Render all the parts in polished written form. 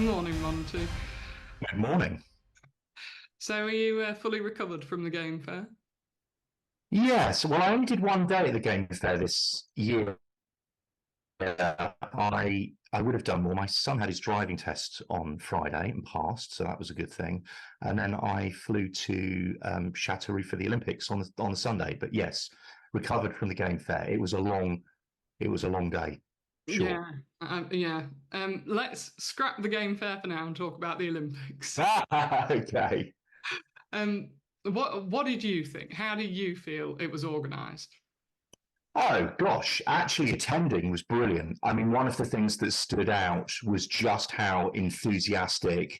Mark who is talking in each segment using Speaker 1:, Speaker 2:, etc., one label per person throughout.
Speaker 1: Morning, Monty.
Speaker 2: Good morning.
Speaker 1: So, are you fully recovered from the game fair?
Speaker 2: Yes, well, I only did one day at the game fair this year. I would have done more. My son had his driving test on Friday and passed, so that was a good thing. And then I flew to Chateauroux for the Olympics on the Sunday. But yes, recovered from the game fair. It was a long day. Sure.
Speaker 1: Yeah, yeah. Let's scrap the game fair for now and talk about the Olympics.
Speaker 2: Okay.
Speaker 1: Um, what did you think? How do you feel it was organised?
Speaker 2: Oh gosh, actually attending was brilliant. I mean, one of the things that stood out was just how enthusiastic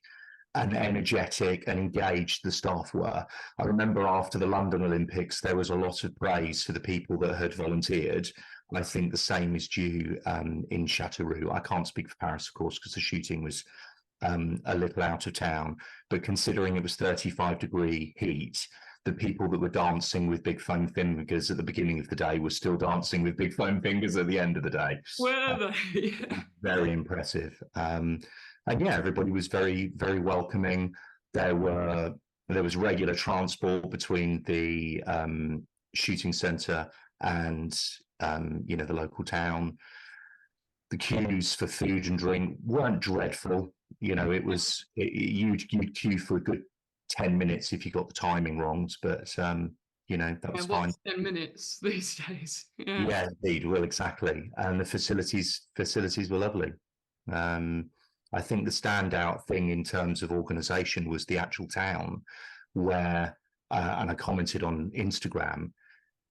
Speaker 2: and energetic and engaged the staff were. I remember after the London Olympics, there was a lot of praise for the people that had volunteered. I think the same is due in Chateauroux. I can't speak for Paris, of course, because the shooting was a little out of town. But considering it was 35-degree heat, the people that were dancing with big foam fingers at the beginning of the day were still dancing with big foam fingers at the end of the day.
Speaker 1: Were they?
Speaker 2: Very impressive. And yeah, everybody was very, very welcoming. There were there was regular transport between the shooting centre and the local town. The queues for food and drink weren't dreadful. It was you'd queue for a good 10 minutes if you got the timing wrong, but that
Speaker 1: Yeah,
Speaker 2: was fine.
Speaker 1: what's 10 minutes these days? Yeah.
Speaker 2: Yeah, indeed. Well, exactly. And the facilities were lovely. Um, I think the standout thing in terms of organisation was the actual town, where, and I commented on Instagram,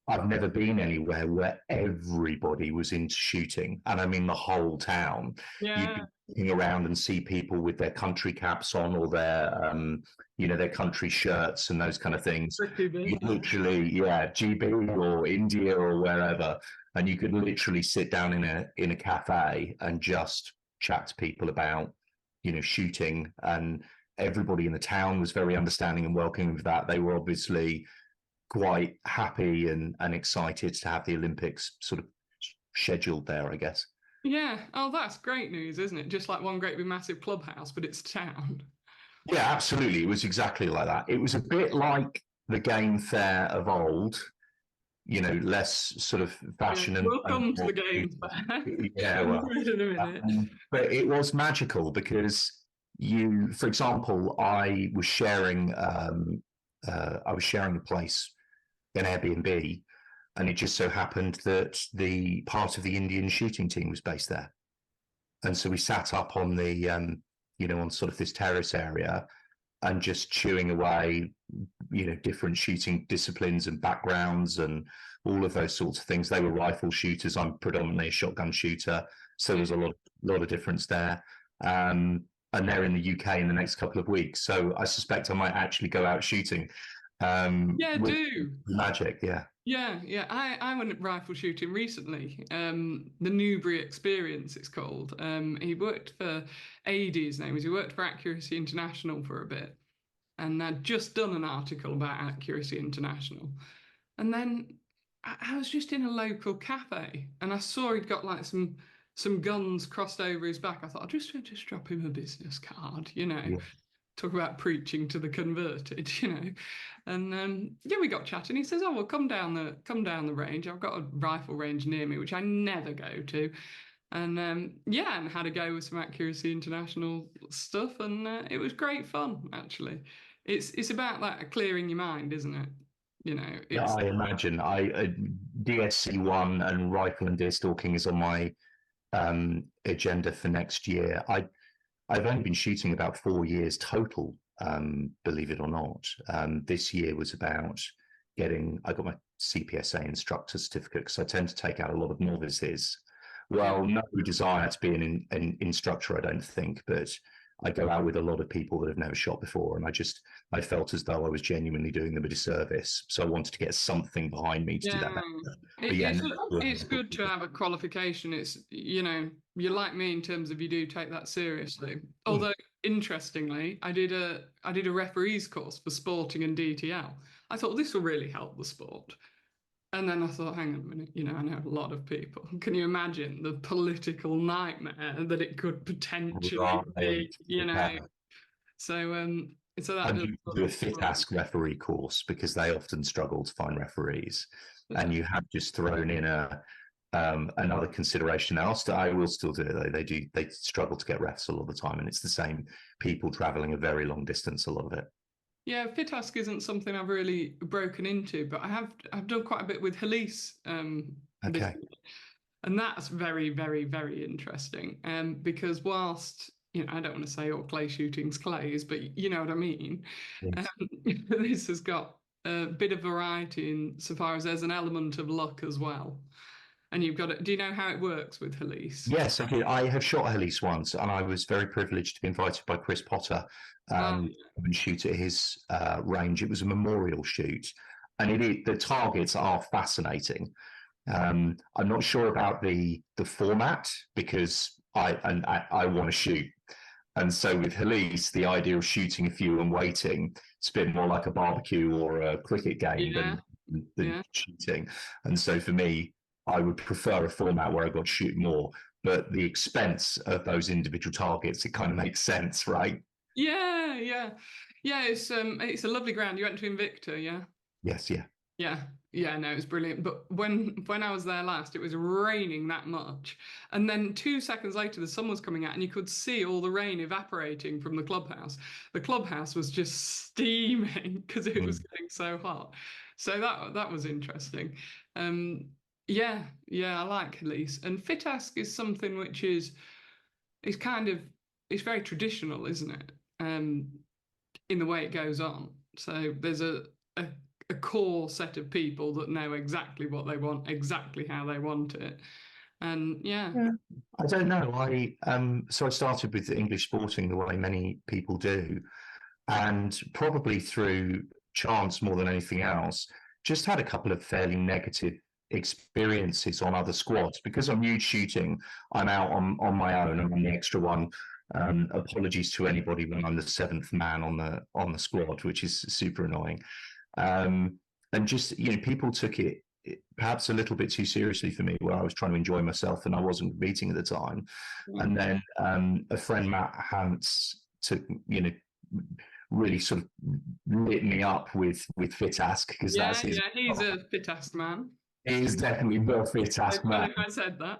Speaker 2: I've never been anywhere where everybody was into shooting, and I mean the whole town. You'd
Speaker 1: Yeah.
Speaker 2: be looking around and see people with their country caps on or their country shirts and those kind of things.
Speaker 1: Pretty
Speaker 2: You
Speaker 1: big.
Speaker 2: literally, yeah, GB or India or wherever, and you could literally sit down in a cafe and just chat to people about, shooting. And everybody in the town was very understanding and welcoming of that. They were obviously quite happy and excited to have the Olympics sort of scheduled there, I guess.
Speaker 1: Yeah. Oh, that's great news, isn't it? Just like one great big massive clubhouse, but it's town.
Speaker 2: Yeah, absolutely. It was exactly like that. It was a bit like the game fair of old, less sort of
Speaker 1: Yeah.
Speaker 2: fashion
Speaker 1: We'll
Speaker 2: and
Speaker 1: come to the
Speaker 2: more,
Speaker 1: game fair.
Speaker 2: yeah,
Speaker 1: Come
Speaker 2: well,
Speaker 1: to it in a minute.
Speaker 2: but it was magical because for example, I was sharing a place, an Airbnb, and it just so happened that the part of the Indian shooting team was based there. And so we sat up on on sort of this terrace area and just chewing away, different shooting disciplines and backgrounds and all of those sorts of things. They were rifle shooters. I'm predominantly a shotgun shooter. So there's a lot of difference there. And they're in the UK in the next couple of weeks. So I suspect I might actually go out shooting
Speaker 1: Yeah,
Speaker 2: with
Speaker 1: do.
Speaker 2: magic. Yeah.
Speaker 1: Yeah, yeah. I went rifle shooting recently. The Newbury Experience, it's called. He worked for AD, his name was. He worked for Accuracy International for a bit, and I'd just done an article about Accuracy International. And then I was just in a local cafe, and I saw he'd got like some guns crossed over his back. I thought I'll just drop him a business card,
Speaker 2: Yeah.
Speaker 1: talk about preaching to the converted. And yeah, we got chatting. He says, "Oh, well, come down the range. I've got a rifle range near me, which I never go to." And yeah, and had a go with some Accuracy International stuff, and it was great fun. Actually, it's about that clearing your mind, isn't it?
Speaker 2: Yeah,
Speaker 1: It's
Speaker 2: I imagine. DSC1 and rifle and deer stalking is on my agenda for next year. I've only been shooting about 4 years total, believe it or not. This year was about I got my CPSA instructor certificate because I tend to take out a lot of novices.
Speaker 1: yeah.
Speaker 2: Well, no desire to be an instructor, I don't think, but I go out with a lot of people that have never shot before, and I felt as though I was genuinely doing them a disservice. So I wanted to get something behind me to do that
Speaker 1: Yeah,
Speaker 2: better. But
Speaker 1: it,
Speaker 2: yeah,
Speaker 1: it's
Speaker 2: no,
Speaker 1: it's good to have a qualification. You're like me in terms of you do take that seriously. Although interestingly, I did a referees course for sporting and DTL. I thought this will really help the sport. And then I thought, hang on a minute, I know a lot of people. Can you imagine the political nightmare that it could potentially
Speaker 2: Right.
Speaker 1: be?
Speaker 2: Yeah.
Speaker 1: So that
Speaker 2: And
Speaker 1: does
Speaker 2: you
Speaker 1: sort
Speaker 2: do a
Speaker 1: of
Speaker 2: fit ask referee course because they often struggle to find referees.
Speaker 1: yeah.
Speaker 2: And you have just thrown in another consideration. I will still do it though. They struggle to get refs a lot of the time, and it's the same people traveling a very long distance. A lot of it.
Speaker 1: Yeah, FitAsk isn't something I've really broken into, but I've done quite a bit with Halise this
Speaker 2: Okay.
Speaker 1: year. And that's very, very, very interesting. Because whilst, I don't want to say all clay shooting's clays, but you know what I mean. Um,
Speaker 2: Yes.
Speaker 1: this has got a bit of variety in so far as there's an element of luck as well. And you've got to, do you know how it works with Halise?
Speaker 2: Yes, I did. I have shot Halise once, and I was very privileged to be invited by Chris Potter
Speaker 1: Um,
Speaker 2: to come and shoot at his range. It was a memorial shoot, and the targets are fascinating. I'm not sure about the format because I want to shoot, and so with Halise, the idea of shooting a few and waiting, it's a bit more like a barbecue or a cricket game
Speaker 1: yeah,
Speaker 2: than
Speaker 1: yeah.
Speaker 2: shooting. And so for me, I would prefer a format where I got to shoot more, but the expense of those individual targets, it kind of makes sense, right?
Speaker 1: Yeah, yeah. Yeah, it's a lovely ground. You went to Invicta, yeah?
Speaker 2: Yes, yeah.
Speaker 1: Yeah, yeah, no, it was brilliant. But when I was there last, it was raining that much, and then 2 seconds later, the sun was coming out, and you could see all the rain evaporating from the clubhouse. The clubhouse was just steaming because it was
Speaker 2: Mm.
Speaker 1: getting so hot. So that was interesting. Um, yeah, yeah, I like Elise. And FitAsk is something which is kind of it's very traditional, isn't it? In the way it goes on. So there's a a core set of people that know exactly what they want, exactly how they want it. And yeah,
Speaker 2: Yeah. I don't know. I started with English sporting the way many people do, and probably through chance more than anything else, just had a couple of fairly negative experiences on other squads because I'm nude shooting. I'm out on my own. I'm on the extra one. Apologies to anybody when I'm the seventh man on the squad, which is super annoying. And just people took it perhaps a little bit too seriously for me, where I was trying to enjoy myself and I wasn't competing at the time. And then a friend, Matt Hance, took really sort of lit me up with FitAsk because that's
Speaker 1: yeah,
Speaker 2: his.
Speaker 1: yeah. He's a fit ass man.
Speaker 2: He is definitely the
Speaker 1: It's
Speaker 2: FitAsk man.
Speaker 1: funny I said that.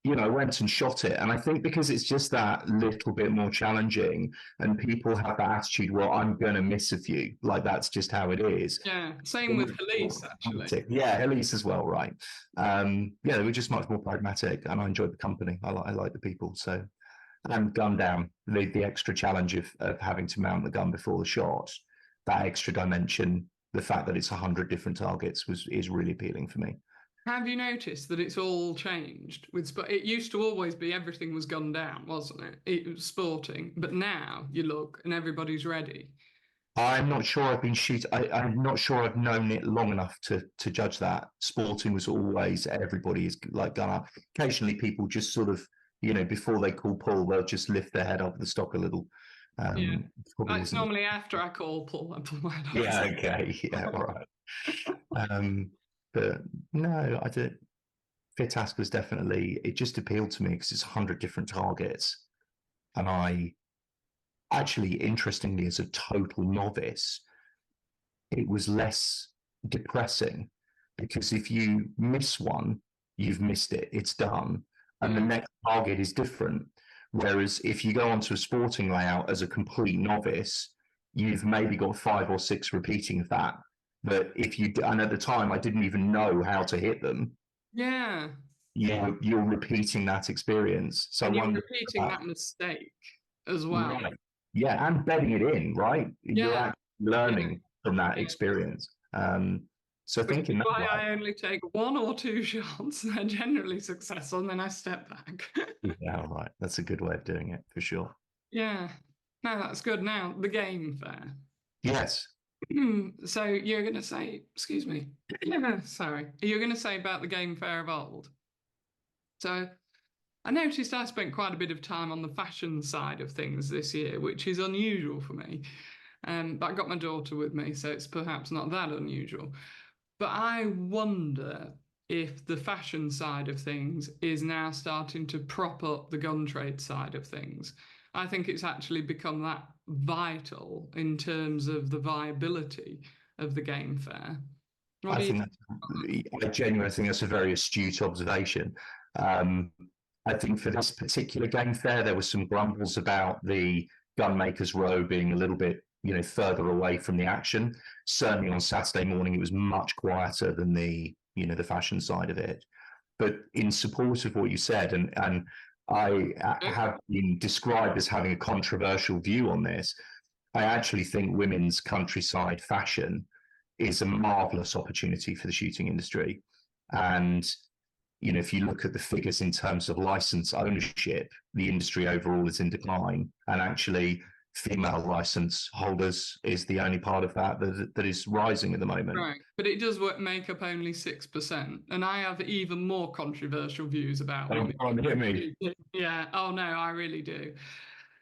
Speaker 2: And went and shot it. And I think because it's just that little bit more challenging, and people have that attitude, well, I'm going to miss a few. Like that's just how it is.
Speaker 1: Yeah, same with Elise actually.
Speaker 2: Yeah, Elise as well, right? Yeah, they were just much more pragmatic, and I enjoyed the company. I like the people. So, and gun down, the extra challenge of having to mount the gun before the shot, that extra dimension, the fact that it's 100 different targets is really appealing for me.
Speaker 1: Have you noticed that it's all changed? It used to always be everything was gunned down, wasn't it? It was sporting, but now you look and everybody's ready.
Speaker 2: I'm not sure I've been shooting. I'm not sure I've known it long enough to judge that. Sporting was always everybody is like gun up. Occasionally, people just sort of before they call pull, they'll just lift their head up the stock a little.
Speaker 1: Yeah,
Speaker 2: Probably
Speaker 1: that's
Speaker 2: isn't.
Speaker 1: normally after I call pull. I pull my head off.
Speaker 2: Yeah. Okay. Yeah. All right. But no, I did. FitAsk was definitely. It just appealed to me because it's 100 different targets, and I actually, interestingly, as a total novice, it was less depressing because if you miss one, you've missed it, it's done. And the
Speaker 1: Yeah,
Speaker 2: next target is different. Whereas if you go onto a sporting layout as a complete novice, you've maybe got 5 or 6 repeating of that. But and at the time, I didn't even know how to hit them.
Speaker 1: yeah.
Speaker 2: You're repeating that experience. So I
Speaker 1: And you're
Speaker 2: wonder
Speaker 1: repeating
Speaker 2: about
Speaker 1: that mistake as well.
Speaker 2: right. Yeah, and bedding it in, right? You're
Speaker 1: Yeah,
Speaker 2: actually
Speaker 1: yeah,
Speaker 2: learning from that
Speaker 1: yeah.
Speaker 2: experience. So
Speaker 1: Which is
Speaker 2: thinking that
Speaker 1: why
Speaker 2: way,
Speaker 1: I only take 1 or 2 shots. They're generally successful, and then I step back.
Speaker 2: yeah, all right. That's a good way of doing it for sure.
Speaker 1: Yeah. No, that's good. Now, the game fair.
Speaker 2: Yes.
Speaker 1: So you're going to say, excuse me, sorry, you're going to say about the game fair of old. So I noticed I spent quite a bit of time on the fashion side of things this year, which is unusual for me. But I got my daughter with me, so it's perhaps not that unusual. But I wonder if the fashion side of things is now starting to prop up the gun trade side of things. I think it's actually become that vital in terms of the viability of the game fair. What
Speaker 2: I
Speaker 1: do you
Speaker 2: think I genuinely think that's a very astute observation. Um, I think for this particular game fair, there were some grumbles about the gunmakers row being a little bit, further away from the action. Certainly on Saturday morning, it was much quieter than the fashion side of it. But in support of what you said, and I
Speaker 1: think?
Speaker 2: have been described as having a controversial view on this. I actually think women's countryside fashion is a marvelous opportunity for the shooting industry. And, if you look at the figures in terms of license ownership, the industry overall is in decline. And actually, female license holders is the only part of that is rising at the moment.
Speaker 1: Right, but it does make up only 6%, and I have even more controversial views about women.
Speaker 2: Hit me.
Speaker 1: Yeah, oh no, I really do.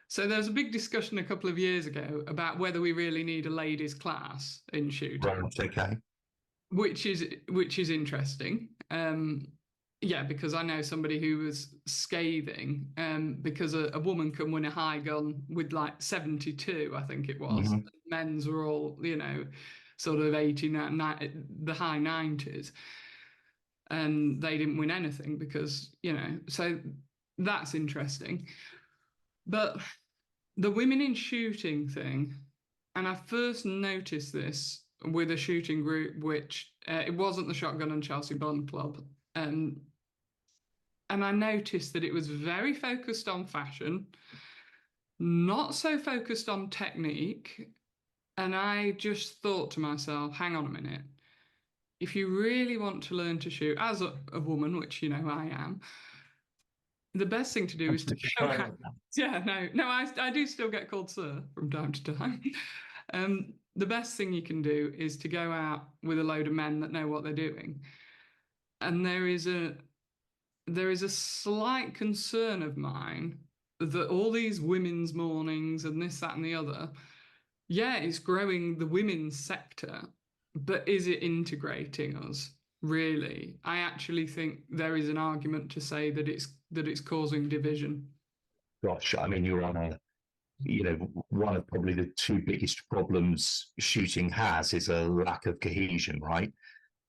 Speaker 1: So there was a big discussion a couple of years ago about whether we really need a ladies' class in shooting,
Speaker 2: Right, okay.
Speaker 1: which is interesting. Yeah, because I know somebody who was scathing because a woman can win a high gun with like 72, I think it was.
Speaker 2: Mhm.
Speaker 1: Men's were all, sort of 80, the high 90s. And they didn't win anything because, so that's interesting. But the women in shooting thing, and I first noticed this with a shooting group, which it wasn't the Shotgun and Chelsea Bond Club. And I noticed that it was very focused on fashion, not so focused on technique. And I just thought to myself, hang on a minute. If you really want to learn to shoot as a woman, which I am, the best thing to do is to go out. Yeah, no, I do still get called sir from time to time. The best thing you can do is to go out with a load of men that know what they're doing. And there is a slight concern of mine that all these women's mornings and this, that, and the other, yeah, it's growing the women's sector, but is it integrating us? Really? I actually think there is an argument to say that it's causing division.
Speaker 2: Gosh, I mean, you're on one of probably the two biggest problems shooting has is a lack of cohesion, right?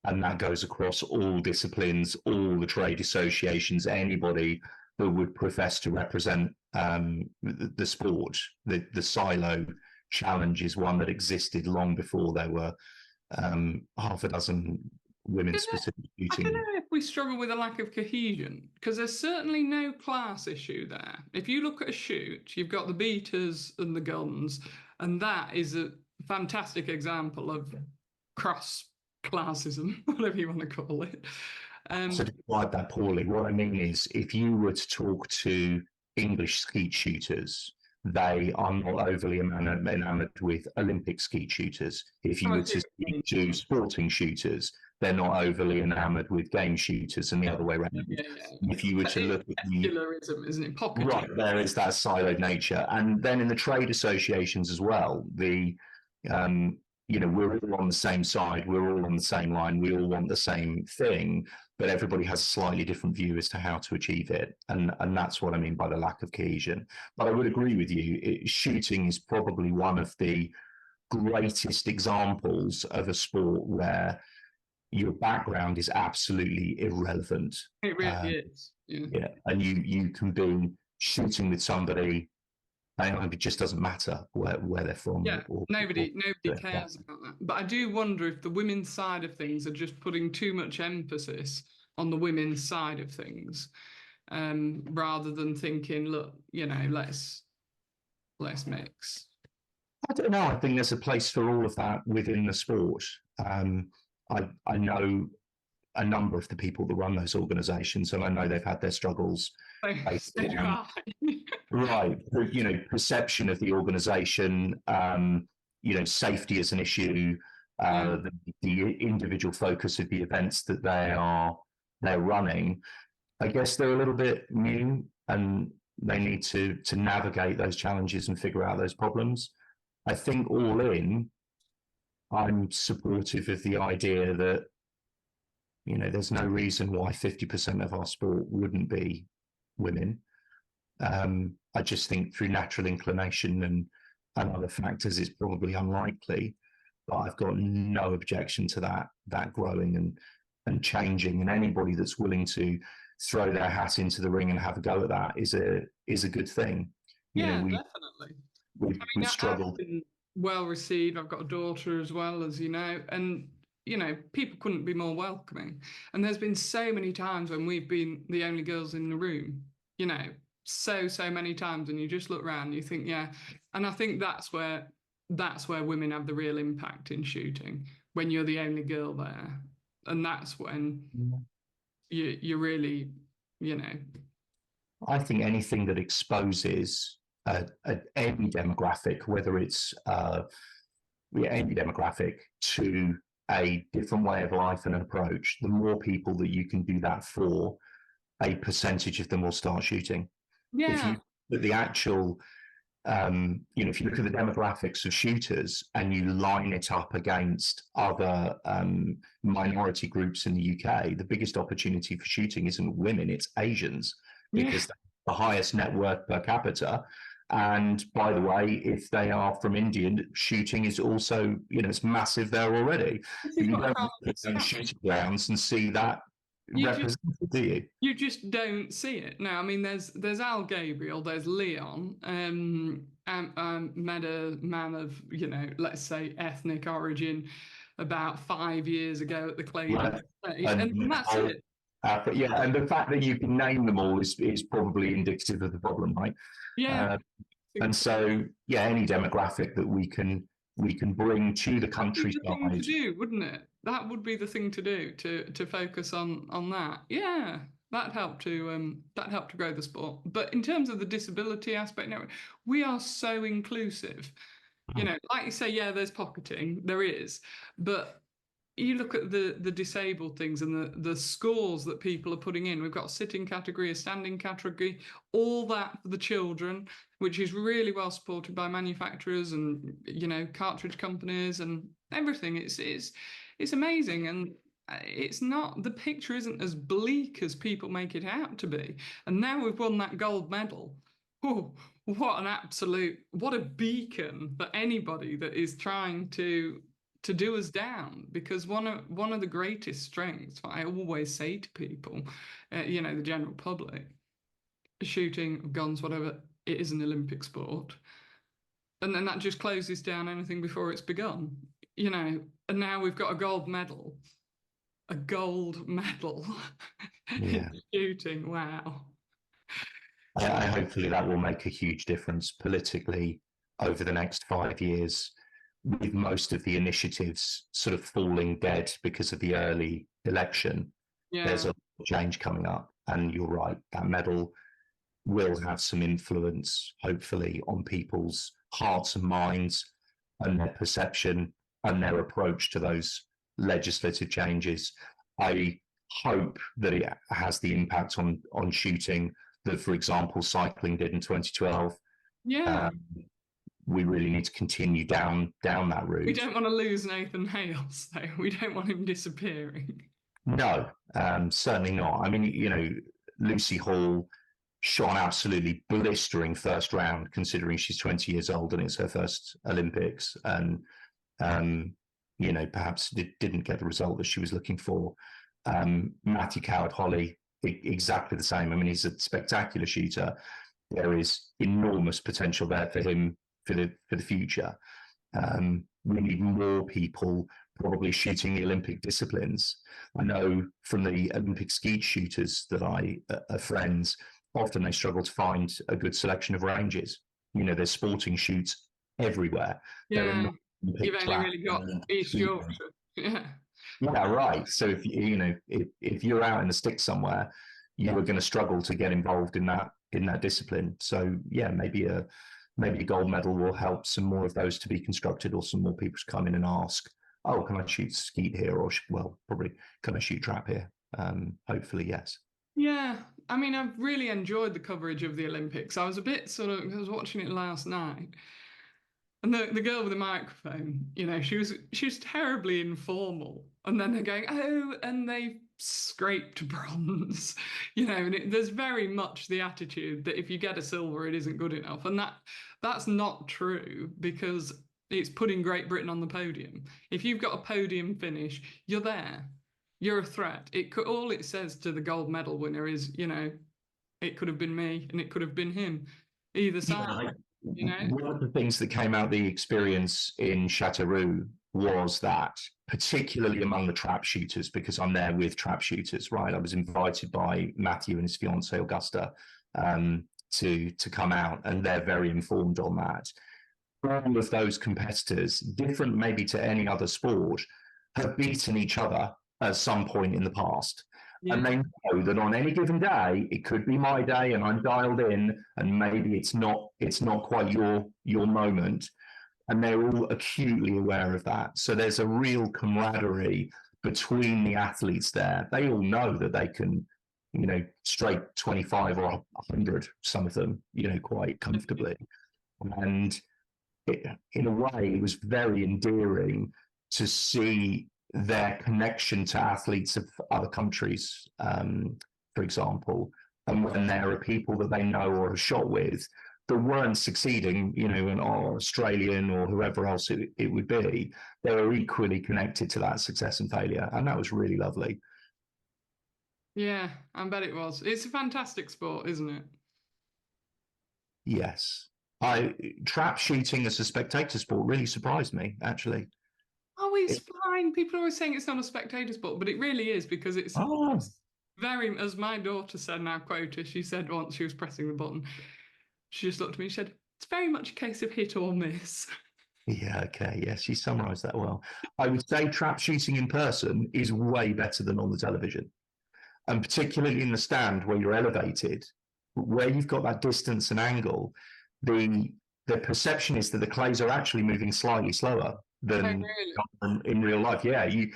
Speaker 2: And that goes across all disciplines, all the trade associations, anybody that would profess to represent the sport. The silo challenge is one that existed long before there were half a dozen women specific
Speaker 1: I
Speaker 2: shooting.
Speaker 1: don't know if we struggle with a lack of cohesion, because there's certainly no class issue there. If you look at a shoot, you've got the beaters and the guns, and that is a fantastic example of cross classism, whatever you want to call it.
Speaker 2: So to describe that poorly, what I mean is if you were to talk to English skeet shooters, they are not overly enamored with Olympic skeet shooters. If you were to speak to sporting shooters, they're not overly enamored with game shooters, and the other way around.
Speaker 1: Yeah.
Speaker 2: If you were to look at
Speaker 1: secularism, isn't it? Pocketing.
Speaker 2: Right, there is that siloed nature, and then in the trade associations as well. We're all on the same side, we're all on the same line, we all want the same thing, but everybody has a slightly different view as to how to achieve it, and that's what I mean by the lack of cohesion. But I would agree with you, shooting is probably one of the greatest examples of a sport where your background is absolutely irrelevant.
Speaker 1: It really is.
Speaker 2: Yeah, and you can be shooting with somebody, and it just doesn't matter where they're from.
Speaker 1: Yeah, nobody cares about that. But I do wonder if the women's side of things are just putting too much emphasis on the women's side of things, rather than thinking, look, let's mix.
Speaker 2: I don't know. I think there's a place for all of that within the sport. I know a number of the people that run those organisations, and I know they've had their struggles. Right, perception of the organisation, safety as an issue, the individual focus of the events that they're running. I guess they're a little bit new, and they need to navigate those challenges and figure out those problems. I think all in, I'm supportive of the idea that, there's no reason why 50% of our sport wouldn't be women. I just think through natural inclination and other factors, it's probably unlikely. But I've got no objection to that growing and changing. And anybody that's willing to throw their hat into the ring and have a go at that is a good thing.
Speaker 1: Yeah, definitely.
Speaker 2: We've
Speaker 1: I've
Speaker 2: struggled.
Speaker 1: been well received. I've got a daughter as well, as you know, and people couldn't be more welcoming. And there's been so many times when we've been the only girls in the room, so many times, and you just look around and you think, yeah. And I think that's where women have the real impact in shooting, when you're the only girl there. And that's when you really, you know.
Speaker 2: I think anything that exposes any demographic, whether it's any demographic, to a different way of life and an approach, the more people that you can do that for, a percentage of them will start shooting. If
Speaker 1: Yeah.
Speaker 2: you look at the actual, if you look at the demographics of shooters and you line it up against other minority groups in the UK, the biggest opportunity for shooting isn't women, it's Asians, because they're the highest net worth per capita. And by the way, if they are from India, shooting is also, it's massive there already.
Speaker 1: This
Speaker 2: But
Speaker 1: is
Speaker 2: you
Speaker 1: what
Speaker 2: don't
Speaker 1: happens.
Speaker 2: look at shooting grounds and see that
Speaker 1: You just
Speaker 2: represented, do you?
Speaker 1: you just don't see it now. I mean, there's Al Gabriel, there's Leon, met a man of, let's say ethnic origin about 5 years ago at the Claydon Estate, and that's it.
Speaker 2: Yeah, and the fact that you can name them all is probably indicative of the problem, right?
Speaker 1: Yeah,
Speaker 2: And so, yeah, any demographic that we can bring to the
Speaker 1: that'd be the thing to
Speaker 2: countryside.
Speaker 1: do, wouldn't it? That would be the thing to do, to focus on that. Yeah, that helped to grow the sport. But in terms of the disability aspect, no, we are so inclusive. Like you say, yeah, there's pocketing, there is, but you look at the disabled things and the scores that people are putting in. We've got a sitting category, a standing category, all that for the children, which is really well supported by manufacturers and cartridge companies and everything. It's amazing, and it's not, the picture isn't as bleak as people make it out to be. And now we've won that gold medal. Oh, what a beacon for anybody that is trying to do us down, because one of the greatest strengths, I always say to people, the general public, shooting guns, whatever, it is an Olympic sport, and then that just closes down anything before it's begun, and now we've got a gold medal
Speaker 2: Yeah.
Speaker 1: in shooting. Wow.
Speaker 2: Hopefully that will make a huge difference politically over the next 5 years, with most of the initiatives sort of falling dead because of the early election.
Speaker 1: Yeah.
Speaker 2: There's a change coming up, and you're right, that medal will have some influence, hopefully, on people's hearts and minds and their perception and their approach to those legislative changes. I hope that it has the impact on shooting that, for example, cycling did in 2012.
Speaker 1: Yeah.
Speaker 2: We really need to continue down that route.
Speaker 1: We don't want to lose Nathan Hales, though. We don't want him disappearing.
Speaker 2: No, certainly not. I mean, Lucy Hall shot an absolutely blistering first round, considering she's 20 years old and it's her first Olympics, and perhaps didn't get the result that she was looking for. Matthew Coward-Holly, exactly the same. I mean, he's a spectacular shooter. There is enormous potential there for him for the future. We need more people probably shooting the Olympic disciplines. I know from the Olympic skeet shooters that are friends, often they struggle to find a good selection of ranges. There's sporting shoots everywhere.
Speaker 1: Yeah, you've only really got East Yorkshire. Yeah.
Speaker 2: Yeah, right. So if you're out in the sticks somewhere, you are going to struggle to get involved in that discipline. So yeah, maybe a gold medal will help some more of those to be constructed, or some more people to come in and ask, oh, can I shoot skeet here? Or, well, probably, can I shoot trap here? Hopefully, yes.
Speaker 1: Yeah, I mean, I've really enjoyed the coverage of the Olympics. I was a bit I was watching it last night, And the girl with the microphone, she was terribly informal. And then they're going, oh, and they scraped bronze, and there's very much the attitude that if you get a silver, it isn't good enough. And that's not true because it's putting Great Britain on the podium. If you've got a podium finish, you're there. You're a threat. All it says to the gold medal winner is, it could have been me and it could have been him. Either side.
Speaker 2: One of the things that came out of the experience in Châteauroux was that, particularly among the trap shooters, because I'm there with trap shooters, right? I was invited by Matthew and his fiancée Augusta to come out, and they're very informed on that. All of those competitors, different maybe to any other sport, have beaten each other at some point in the past. Yeah. And they know that on any given day, it could be my day and I'm dialed in, and maybe it's not quite your moment. And they're all acutely aware of that. So there's a real camaraderie between the athletes there. They all know that they can, straight 25 or 100, some of them, quite comfortably. And in a way, it was very endearing to see their connection to athletes of other countries, for example, and when there are people that they know or have shot with that weren't succeeding, or Australian or whoever else it would be, they were equally connected to that success and failure, and that was really lovely.
Speaker 1: Yeah, I bet it was. It's a fantastic sport, isn't it?
Speaker 2: Yes. Trap shooting as a spectator sport really surprised me, actually.
Speaker 1: Oh, it's fine. People are always saying it's not a spectator sport, but it really is, because it's very, as my daughter said, and I quote her, she said once she was pressing the button, she just looked at me and said, it's very much a case of hit or miss.
Speaker 2: Yeah, okay. Yes, she summarised that well. I would say trap shooting in person is way better than on the television. And particularly in the stand where you're elevated, where you've got that distance and angle, the perception is that the clays are actually moving slightly slower than in real life. Yeah, you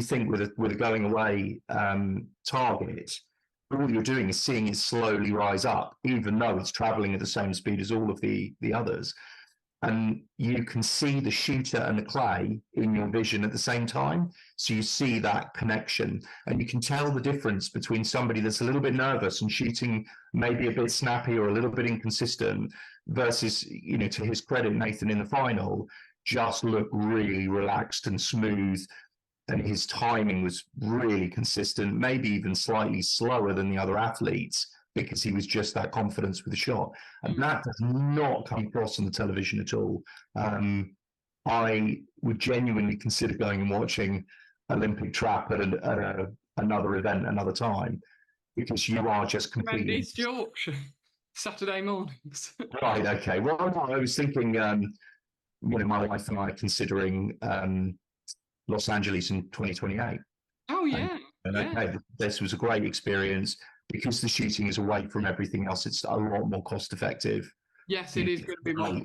Speaker 2: think with a going away target, all you're doing is seeing it slowly rise up, even though it's traveling at the same speed as all of the others. And you can see the shooter and the clay in your vision at the same time. So you see that connection, and you can tell the difference between somebody that's a little bit nervous and shooting maybe a bit snappy or a little bit inconsistent versus, to his credit, Nathan in the final just looked really relaxed and smooth. And his timing was really consistent, maybe even slightly slower than the other athletes, because he was just that confidence with the shot. And that does not come across on the television at all. I would genuinely consider going and watching Olympic trap at another event another time, because you are just completely...
Speaker 1: East Yorkshire, Saturday mornings.
Speaker 2: Right, okay. Well, I was thinking, my wife and I are considering Los Angeles in 2028.
Speaker 1: Oh, yeah.
Speaker 2: And okay, this was a great experience. Because the shooting is away from everything else, it's a lot more cost effective.
Speaker 1: Yes, it is going to be more.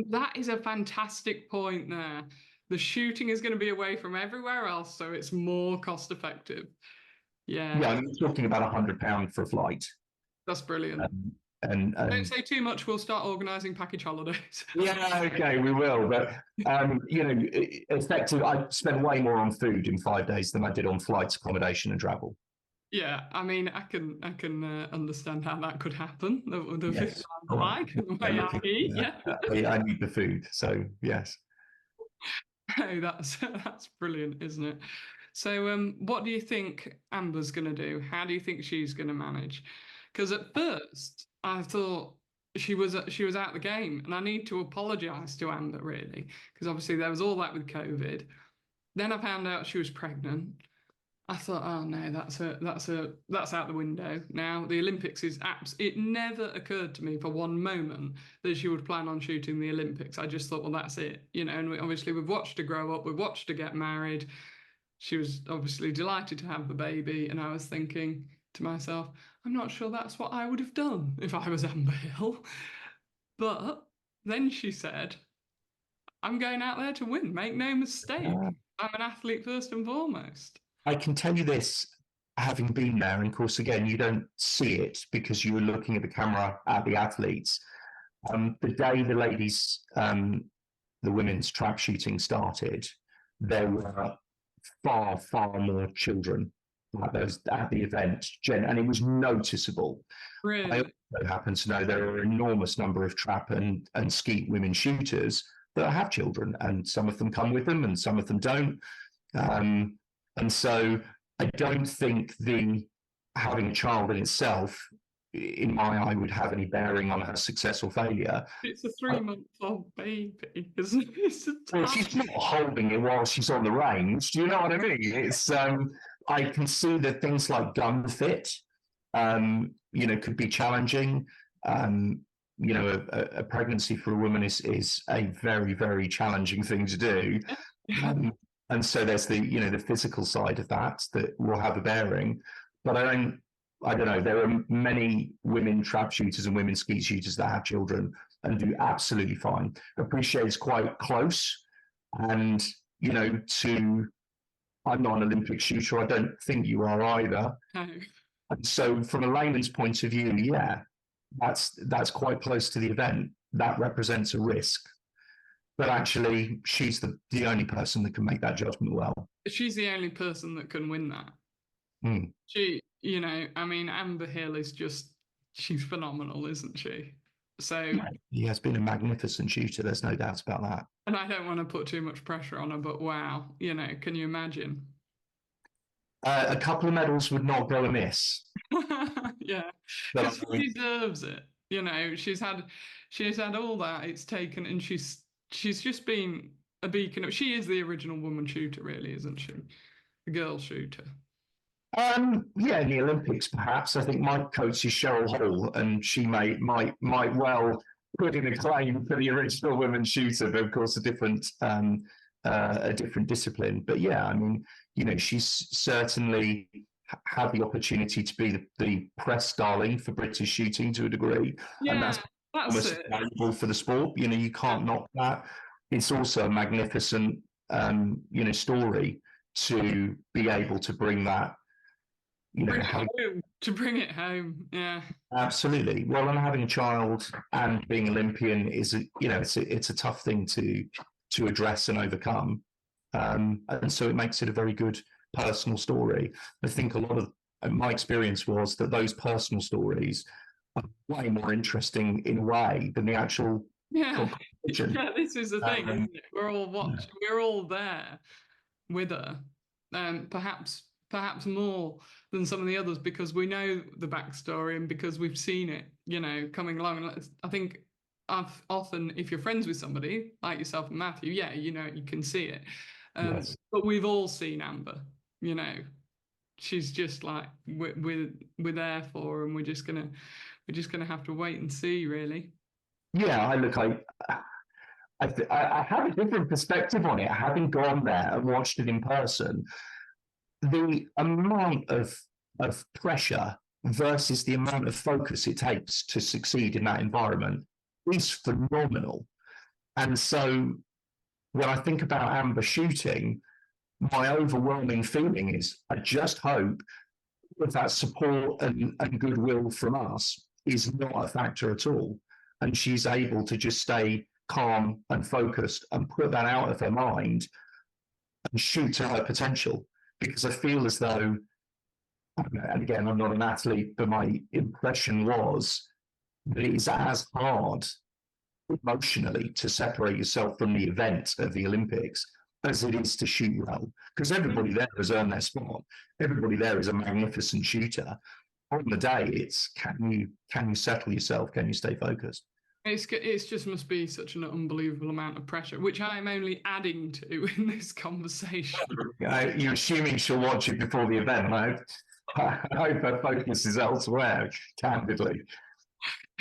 Speaker 1: That is a fantastic point there. The shooting is going to be away from everywhere else, so it's more cost effective. Yeah.
Speaker 2: Yeah, I'm talking about £100 for a flight.
Speaker 1: That's brilliant. And don't say too much, we'll start organising package holidays.
Speaker 2: Yeah, okay, we will. But, effective, I spent way more on food in 5 days than I did on flights, accommodation and travel.
Speaker 1: Yeah, I mean, I can understand how that could happen. The
Speaker 2: yes.
Speaker 1: the way I eat. Yeah.
Speaker 2: I need the food, so yes.
Speaker 1: Hey, that's brilliant, isn't it? So, what do you think Amber's going to do? How do you think she's going to manage? Because at first I thought she was out the game, and I need to apologise to Amber really, because obviously there was all that with COVID. Then I found out she was pregnant. I thought, oh no, that's out the window now. The Olympics is it never occurred to me for one moment that she would plan on shooting the Olympics. I just thought, well, that's it, and we've watched her grow up, we've watched her get married. She was obviously delighted to have the baby, and I was thinking to myself, I'm not sure that's what I would have done if I was Amber Hill. But then she said, I'm going out there to win, make no mistake. I'm an athlete first and foremost.
Speaker 2: I can tell you this, having been there, and of course, again, you don't see it because you were looking at the camera at the athletes. The day the ladies, the women's trap shooting started, there were far more children at the event, and it was noticeable. I
Speaker 1: Really?
Speaker 2: also happen to know there are an enormous number of trap and skeet women shooters that have children, and some of them come with them, and some of them don't. And so I don't think the having a child in itself, in my eye, would have any bearing on her success or failure.
Speaker 1: It's a 3-month-old baby, isn't it? It's a
Speaker 2: Well,
Speaker 1: tiny-
Speaker 2: she's not holding it while she's on the range. Do you know what I mean? It's I can see that things like gun fit, could be challenging. A pregnancy for a woman is a very challenging thing to do. Um, and so there's the physical side of that will have a bearing. But I don't know. There are many women trap shooters and women skeet shooters that have children and do absolutely fine. Appreciate it's quite close, and I'm not an Olympic shooter. I don't think you are either.
Speaker 1: No.
Speaker 2: And so, from a layman's point of view, yeah, that's quite close to the event. That represents a risk. But actually, she's the only person that can make that judgment well.
Speaker 1: She's the only person that can win that. She, I mean, Amber Hill is she's phenomenal, isn't she? So
Speaker 2: he has been a magnificent shooter. There's no doubt about that.
Speaker 1: And I don't want to put too much pressure on her, but wow, can you imagine?
Speaker 2: A couple of medals would not go amiss.
Speaker 1: Yeah, because she deserves it. She's had all that it's taken, and she's just been a beacon. She is the original woman shooter, really, isn't she? The girl shooter.
Speaker 2: Yeah, in the Olympics, perhaps. I think my coach is Cheryl Hall, and she might well put in a claim for the original women shooter, but of course a different discipline. But yeah, I mean, she's certainly had the opportunity to be the press darling for British shooting to a degree,
Speaker 1: Yeah,
Speaker 2: and that's almost valuable for the sport. You can't knock that. It's also a magnificent, story to be able to bring that.
Speaker 1: To bring it home, yeah,
Speaker 2: absolutely. Well, and having a child and being Olympian is it's a tough thing to address and overcome, and so it makes it a very good personal story. I think a lot of my experience was that those personal stories are way more interesting in a way than the actual competition.
Speaker 1: Yeah, this is the thing, isn't it? We're all watching. Yeah. We're all there with her, perhaps more than some of the others, because we know the backstory and because we've seen it, coming along. And I think often, if you're friends with somebody like yourself and Matthew, yeah, you can see it. Yes. But we've all seen Amber. She's just like we're there for her, and we're just gonna have to wait and see, really.
Speaker 2: Yeah, I have a different perspective on it, having gone there and watched it in person. The amount of pressure versus the amount of focus it takes to succeed in that environment is phenomenal. And so when I think about Amber shooting, my overwhelming feeling is I just hope that support and goodwill from us is not a factor at all. And she's able to just stay calm and focused and put that out of her mind and shoot to her potential. Because I feel as though, and again, I'm not an athlete, but my impression was that it is as hard emotionally to separate yourself from the event of the Olympics as it is to shoot well. Because everybody there has earned their spot. Everybody there is a magnificent shooter. On the day, it's can you settle yourself? Can you stay focused?
Speaker 1: It's just must be such an unbelievable amount of pressure, which I'm only adding to in this conversation.
Speaker 2: You're assuming she'll watch it before the event. I hope her focus is elsewhere, candidly.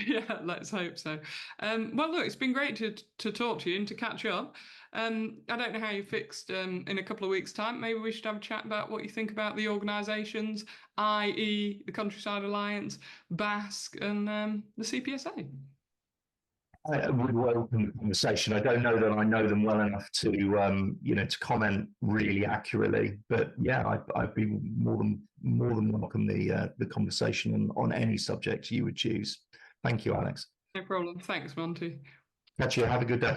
Speaker 1: Yeah, let's hope so. Well, look, it's been great to talk to you and to catch up. I don't know how you're fixed in a couple of weeks' time. Maybe we should have a chat about what you think about the organisations, i.e. the Countryside Alliance, Basque, and the CPSA.
Speaker 2: I would welcome the conversation. I don't know that I know them well enough to to comment really accurately, but yeah, I'd be more than welcome the conversation on any subject you would choose. Thank you, Alex.
Speaker 1: No problem. Thanks, Monty.
Speaker 2: Catch you. Have a good day.